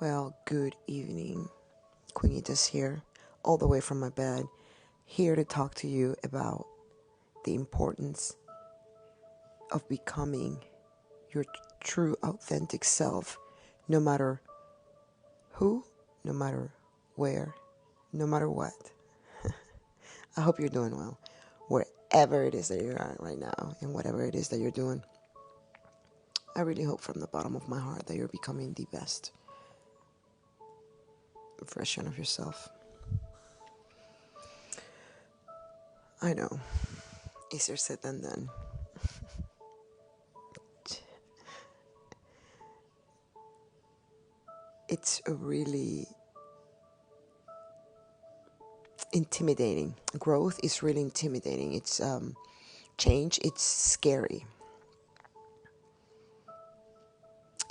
Well, good evening. Queenetus here, all the way from my bed, here to talk to you about the importance of becoming your true, authentic self, no matter who, no matter where, no matter what. I hope you're doing well, wherever it is that you're at right now, and whatever it is that you're doing. I really hope from the bottom of my heart that you're becoming the best version of yourself. I know, easier said than done. It's really intimidating. Growth is really intimidating. It's change. It's scary.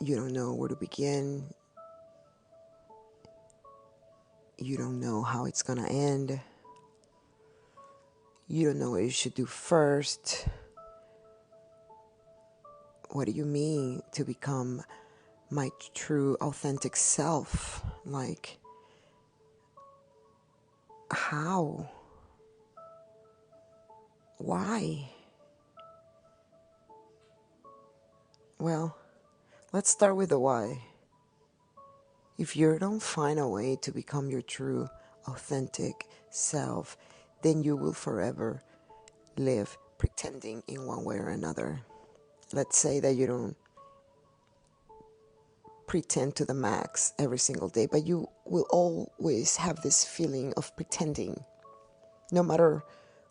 You don't know where to begin. You don't know how it's gonna end. You don't know what you should do first. What do you mean to become my true authentic self? Like, how? Why? Well, let's start with the why. If you don't find a way to become your true authentic self, then you will forever live pretending in one way or another. Let's say that you don't pretend to the max every single day, but you will always have this feeling of pretending, no matter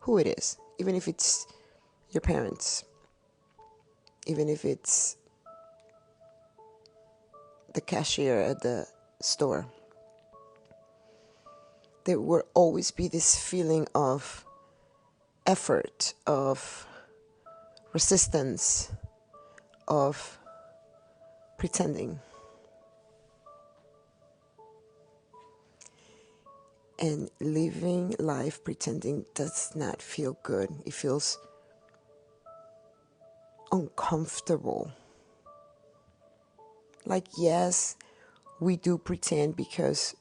who it is, even if it's your parents, even if it's the cashier at the store. There will always be this feeling of effort, of resistance, of pretending. And living life pretending does not feel good. It feels uncomfortable. Like, yes, we do pretend because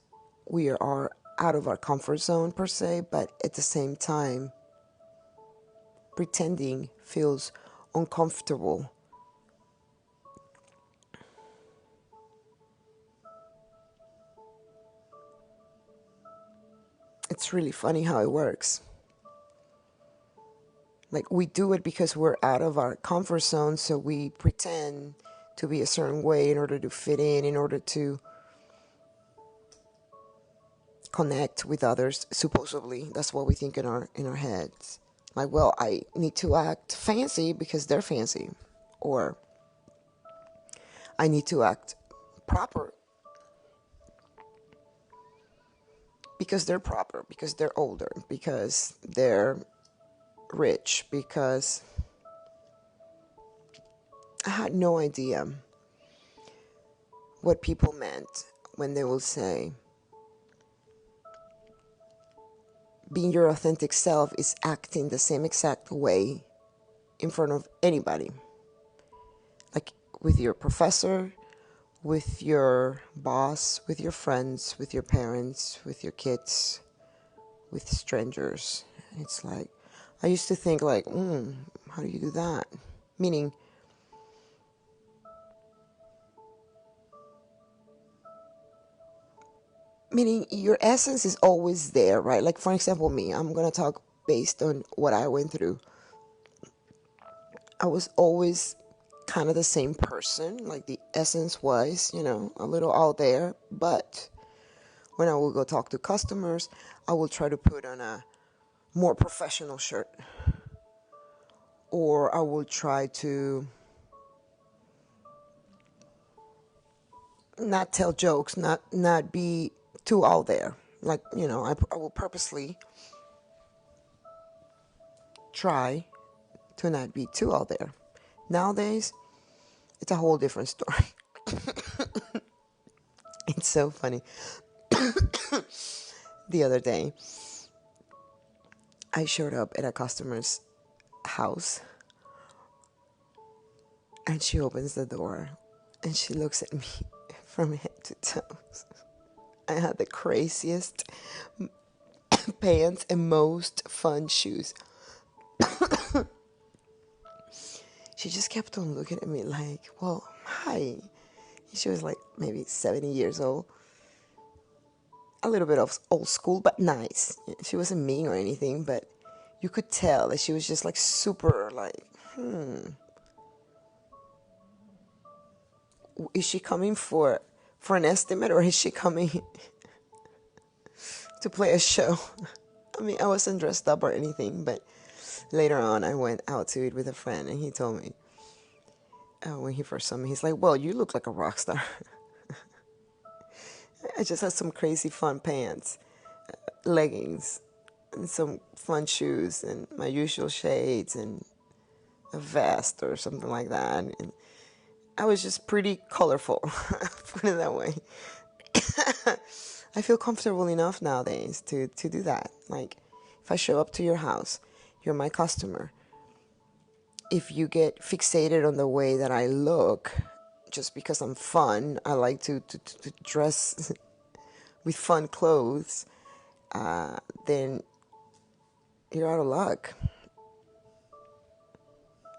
we are out of our comfort zone per se, but at the same time, pretending feels uncomfortable. It's really funny how it works. Like, we do it because we're out of our comfort zone, so we pretend to be a certain way in order to fit in order to connect with others. Supposedly, that's what we think in our heads. Like, well, I need to act fancy because they're fancy, or I need to act proper because they're proper, because they're older, because they're rich, because I had no idea what people meant when they will say being your authentic self is acting the same exact way in front of anybody. Like with your professor, with your boss, with your friends, with your parents, with your kids, with strangers. It's like, I used to think like, how do you do that? Meaning, your essence is always there, right? Like, for example, me, I'm going to talk based on what I went through. I was always kind of the same person, like the essence was, a little out there. But when I will go talk to customers, I will try to put on a more professional shirt. Or I will try to not tell jokes, not be too out there. Like, I will purposely try to not be too out there. Nowadays, it's a whole different story. It's so funny. The other day, I showed up at a customer's house, and she opens the door, and she looks at me from head to toes. I had the craziest pants and most fun shoes. She just kept on looking at me like, well, hi. She was like maybe 70 years old. A little bit of old school, but nice. She wasn't mean or anything, but you could tell that she was just like super like, is she coming for an estimate, or is she coming to play a show? I mean, I wasn't dressed up or anything, but later on I went out to eat with a friend, and he told me, when he first saw me, he's like, well, you look like a rock star. I just had some crazy fun pants, leggings, and some fun shoes, and my usual shades, and a vest or something like that. And I was just pretty colorful, put it that way. I feel comfortable enough nowadays to do that. Like, if I show up to your house, you're my customer. If you get fixated on the way that I look, just because I'm fun, I like to dress with fun clothes, then you're out of luck.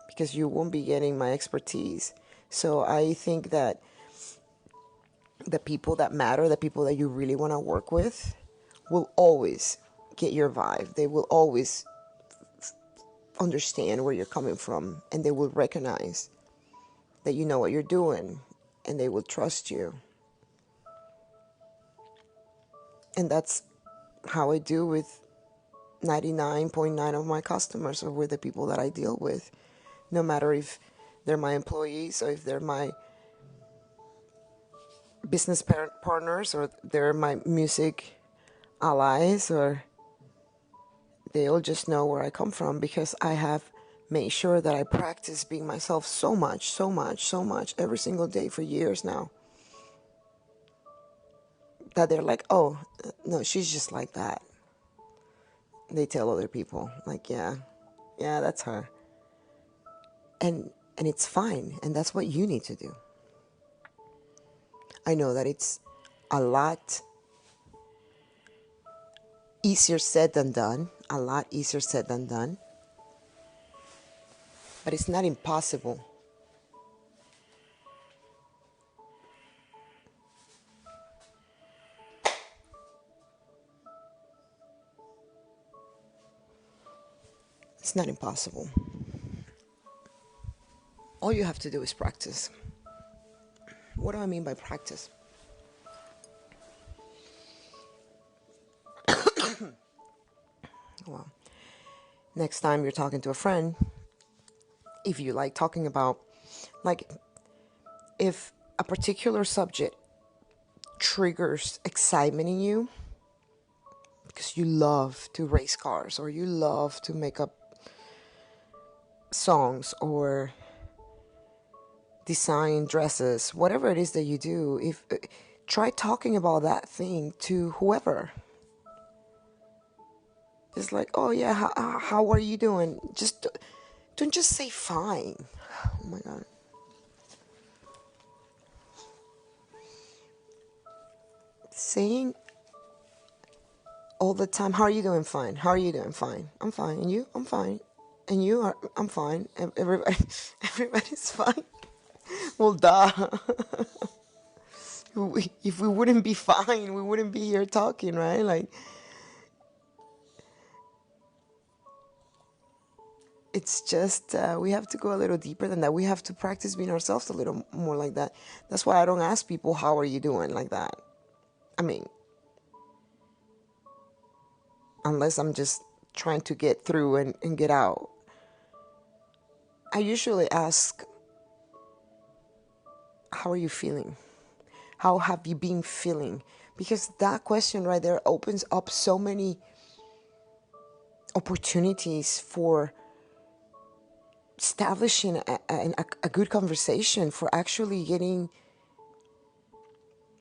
Because you won't be getting my expertise. So I think that the people that matter, the people that you really want to work with, will always get your vibe. They will always understand where you're coming from, and they will recognize that you know what you're doing, and they will trust you. And that's how I do with 99.9% of my customers, or with the people that I deal with, no matter if they're my employees or if they're my business partners, or they're my music allies, or they all just know where I come from, because I have made sure that I practice being myself so much every single day for years now, that they're like, oh, no, she's just like that. They tell other people, like, yeah, that's her. And it's fine, and that's what you need to do. I know that it's a lot easier said than done, but it's not impossible. It's not impossible. All you have to do is practice. What do I mean by practice? Well, next time you're talking to a friend, if you like talking about, like, if a particular subject triggers excitement in you, because you love to race cars, or you love to make up songs, or design dresses, whatever it is that you do, if try talking about that thing to whoever. It's like, oh yeah, how are you doing? Just don't just say fine. Oh my God. Saying all the time, how are you doing? Fine. How are you doing? Fine. I'm fine. And you? I'm fine. And you are? I'm fine. Everybody's fine. Well, duh. If we wouldn't be fine, we wouldn't be here talking, right? Like, it's just, we have to go a little deeper than that. We have to practice being ourselves a little more like that. That's why I don't ask people, how are you doing, like that. I mean, unless I'm just trying to get through and get out. I usually ask, how are you feeling? How have you been feeling? Because that question right there opens up so many opportunities for establishing a good conversation, for actually getting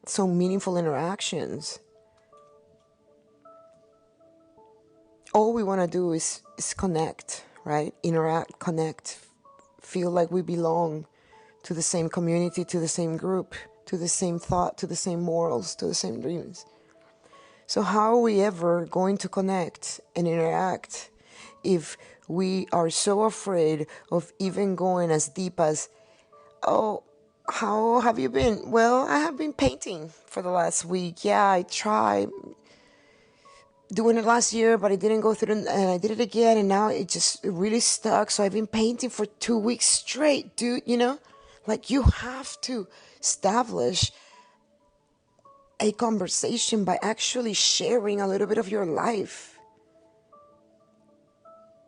some meaningful interactions. All we want to do is connect, right? Interact, connect, feel like we belong to the same community, to the same group, to the same thought, to the same morals, to the same dreams. So how are we ever going to connect and interact if we are so afraid of even going as deep as, oh, how have you been? Well, I have been painting for the last week. Yeah, I tried doing it last year, but it didn't go through, and I did it again, and now it really stuck. So I've been painting for 2 weeks straight, dude. Like, you have to establish a conversation by actually sharing a little bit of your life.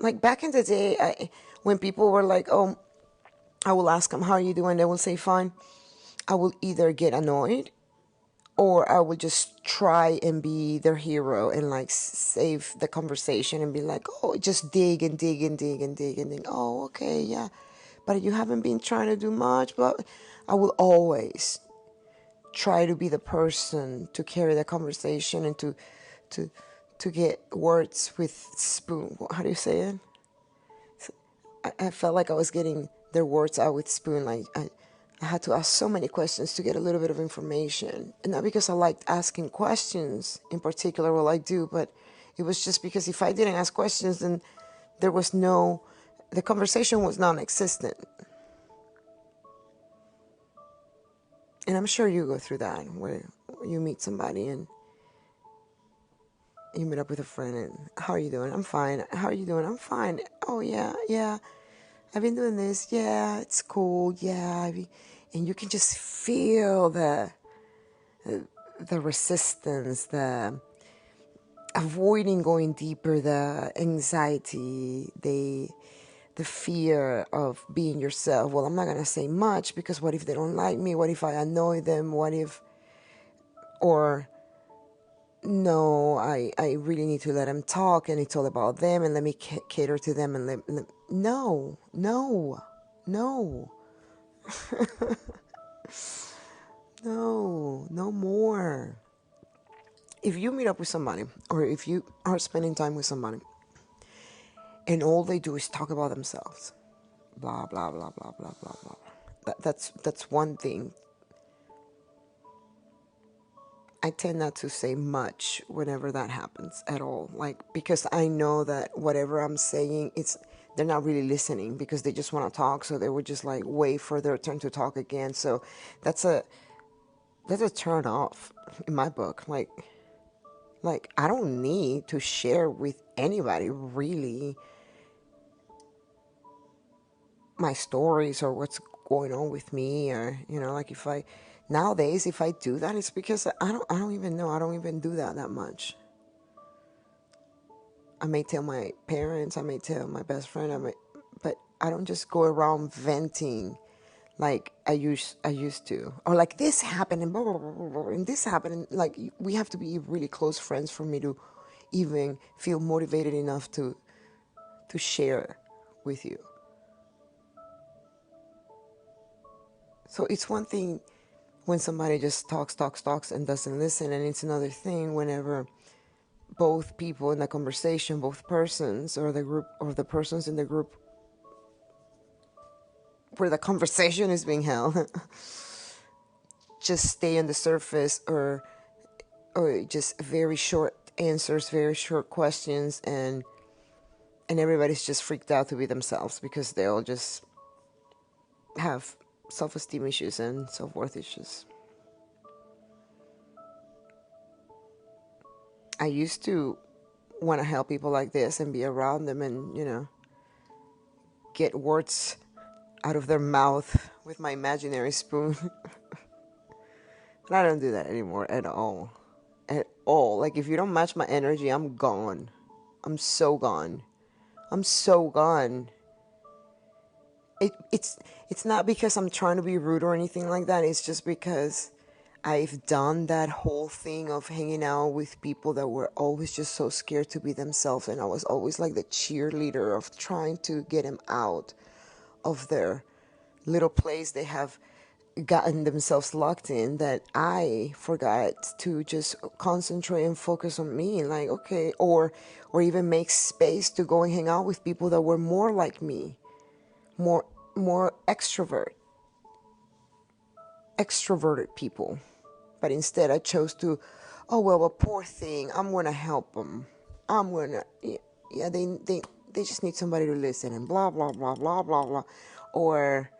Like, back in the day, when people were like, oh, I will ask them, how are you doing? They will say, fine. I will either get annoyed, or I would just try and be their hero and like save the conversation and be like, oh, just dig and dig and dig and dig and dig. Oh, okay, yeah. But you haven't been trying to do much. But I will always try to be the person to carry the conversation and to get words with spoon. How do you say it? I felt like I was getting their words out with spoon. Like, I had to ask so many questions to get a little bit of information. And not because I liked asking questions in particular, well, I do, but it was just because if I didn't ask questions, then the conversation was non-existent. And I'm sure you go through that, where you meet somebody and you meet up with a friend and, how are you doing? I'm fine. How are you doing? I'm fine. Oh, yeah, yeah. I've been doing this. Yeah, it's cool. Yeah. And you can just feel the resistance, the avoiding going deeper, the anxiety, the fear of being yourself. Well, I'm not going to say much because what if they don't like me? What if I annoy them? Or no, I really need to let them talk and it's all about them and let me cater to them and no, no, no. No, no more. If you meet up with somebody, or if you are spending time with somebody, and all they do is talk about themselves, blah, blah, blah, blah, blah, blah, blah. That's one thing. I tend not to say much whenever that happens at all. Like, because I know that whatever I'm saying, they're not really listening because they just want to talk. So they would just like wait for their turn to talk again. So that's a turn off in my book. Like I don't need to share with anybody really my stories or what's going on with me, or like nowadays if I do that, it's because I don't even know. I don't even do that much. I may tell my parents, I may tell my best friend, but I don't just go around venting like I used to, or like this happened and blah, blah, blah, blah, blah, and this happened, and like we have to be really close friends for me to even feel motivated enough to share with you. So it's one thing when somebody just talks and doesn't listen, and it's another thing whenever both people in the conversation, both persons or the group or the persons in the group where the conversation is being held just stay on the surface, or just very short answers, very short questions, and everybody's just freaked out to be themselves because they all just have self-esteem issues and self-worth issues. I used to want to help people like this and be around them and, get words out of their mouth with my imaginary spoon. But I don't do that anymore at all. At all. Like, if you don't match my energy, I'm gone. I'm so gone. I'm so gone. It's not because I'm trying to be rude or anything like that. It's just because I've done that whole thing of hanging out with people that were always just so scared to be themselves, and I was always like the cheerleader of trying to get them out of their little place they have gotten themselves locked in, that I forgot to just concentrate and focus on me, like, okay, or even make space to go and hang out with people that were more like me, more extrovert. extroverted people. But instead I chose to, oh, well, a poor thing, I'm going to help them. I'm going to, yeah, they just need somebody to listen and blah, blah, blah, blah, blah, blah. Or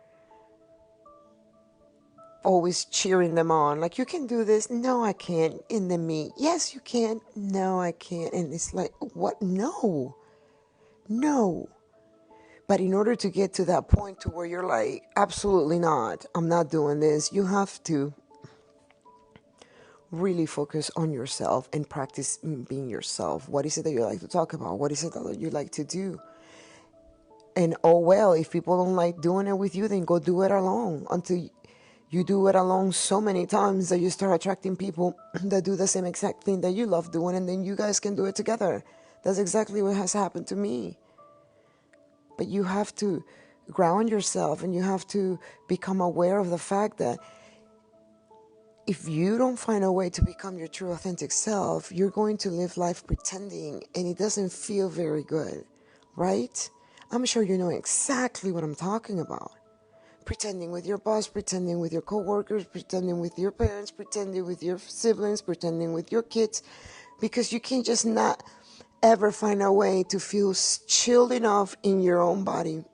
always cheering them on. Like, you can do this. No, I can't. In the me. Yes, you can. No, I can't. And it's like, what? No. No. But in order to get to that point to where you're like, absolutely not, I'm not doing this, you have to really focus on yourself and practice being yourself. What is it that you like to talk about? What is it that you like to do? And oh well, if people don't like doing it with you, then go do it alone until you do it alone so many times that you start attracting people that do the same exact thing that you love doing, and then you guys can do it together. That's exactly what has happened to me. But you have to ground yourself, and you have to become aware of the fact that if you don't find a way to become your true authentic self, you're going to live life pretending, and it doesn't feel very good, right? I'm sure you know exactly what I'm talking about. Pretending with your boss, pretending with your coworkers, pretending with your parents, pretending with your siblings, pretending with your kids, because you can just not ever find a way to feel chilled enough in your own body,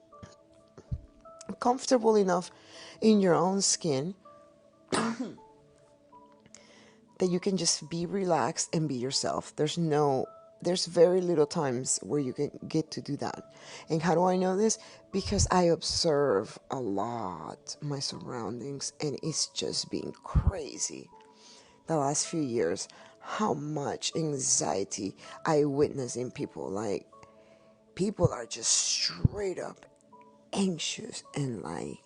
comfortable enough in your own skin, that you can just be relaxed and be yourself. There's very little times where you can get to do that. And how do I know this? Because I observe a lot my surroundings, and it's just been crazy the last few years how much anxiety I witness in people. Like, people are just straight up anxious and like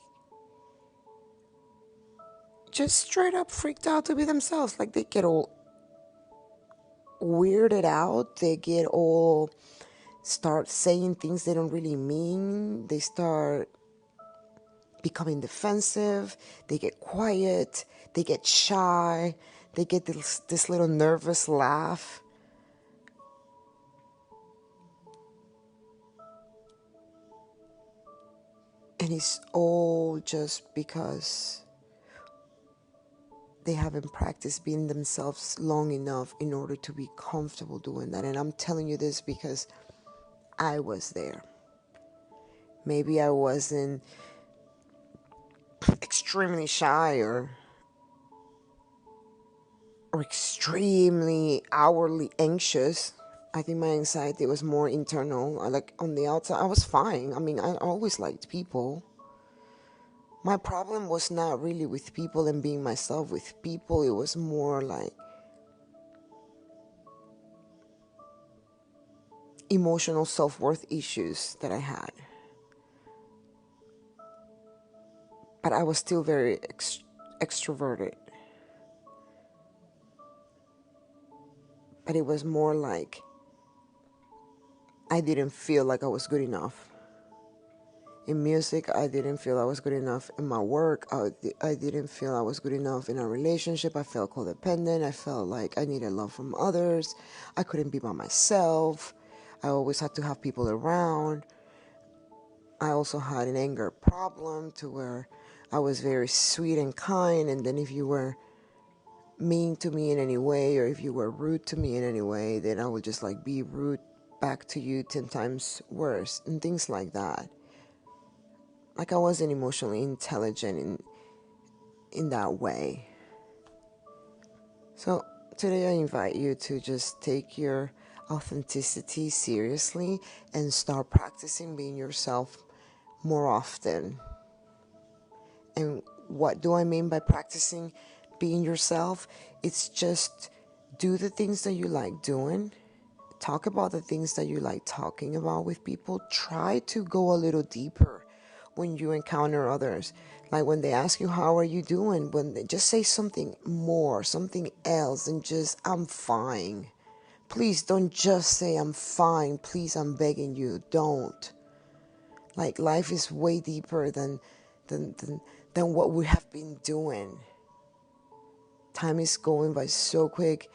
just straight up freaked out to be themselves. Like, they get all weirded out, they get all start saying things they don't really mean, they start becoming defensive, they get quiet, they get shy, they get this little nervous laugh. And it's all just because they haven't practiced being themselves long enough in order to be comfortable doing that. And I'm telling you this because I was there. Maybe I wasn't extremely shy or extremely hourly anxious. I think my anxiety was more internal. Like, on the outside, I was fine. I mean, I always liked people. My problem was not really with people and being myself with people. It was more like emotional self-worth issues that I had. But I was still very extroverted. But it was more like I didn't feel like I was good enough. In music, I didn't feel I was good enough. In my work, I didn't feel I was good enough. In a relationship, I felt codependent. I felt like I needed love from others. I couldn't be by myself. I always had to have people around. I also had an anger problem to where I was very sweet and kind, and then if you were mean to me in any way, or if you were rude to me in any way, then I would just like be rude back to you 10 times worse, and things like that. Like, I wasn't emotionally intelligent in that way. So today I invite you to just take your authenticity seriously and start practicing being yourself more often. And what do I mean by practicing being yourself? It's just do the things that you like doing. Talk about the things that you like talking about with people. Try to go a little deeper when you encounter others. Like, when they ask you, how are you doing? When they just say something more, something else, and just, I'm fine. Please don't just say, I'm fine. Please, I'm begging you, don't. Like, life is way deeper than what we have been doing. Time is going by so quick.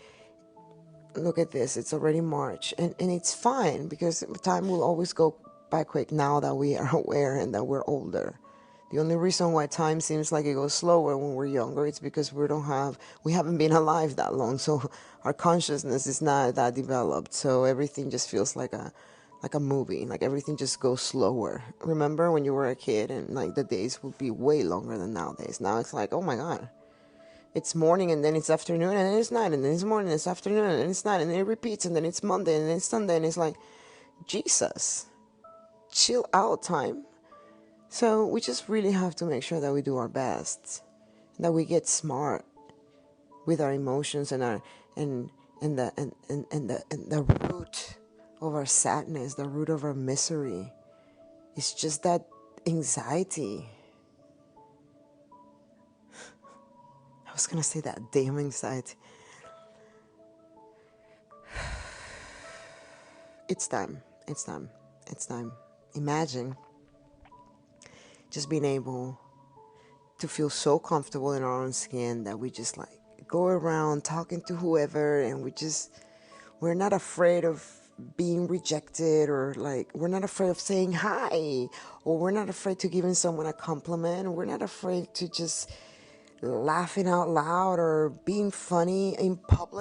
Look at this, it's already March, and it's fine, because time will always go by quick now that we are aware and that we're older. The only reason why time seems like it goes slower when we're younger, it's because we haven't been alive that long, so our consciousness is not that developed. So everything just feels like a movie, like everything just goes slower. Remember when you were a kid and like the days would be way longer than nowadays. Now it's like, oh my God, it's morning and then it's afternoon and then it's night and then it's morning and it's afternoon and then it's night and then it repeats and then it's Monday and then it's Sunday and it's like, Jesus, chill out time. So we just really have to make sure that we do our best, that we get smart with our emotions and our and the root of our sadness, the root of our misery. It's just that anxiety. I was gonna say that damn anxiety. It's time. It's time. It's time. Imagine just being able to feel so comfortable in our own skin that we just like go around talking to whoever, and we're not afraid of being rejected, or like we're not afraid of saying hi, or we're not afraid to giving someone a compliment. We're not afraid to just laughing out loud or being funny in public.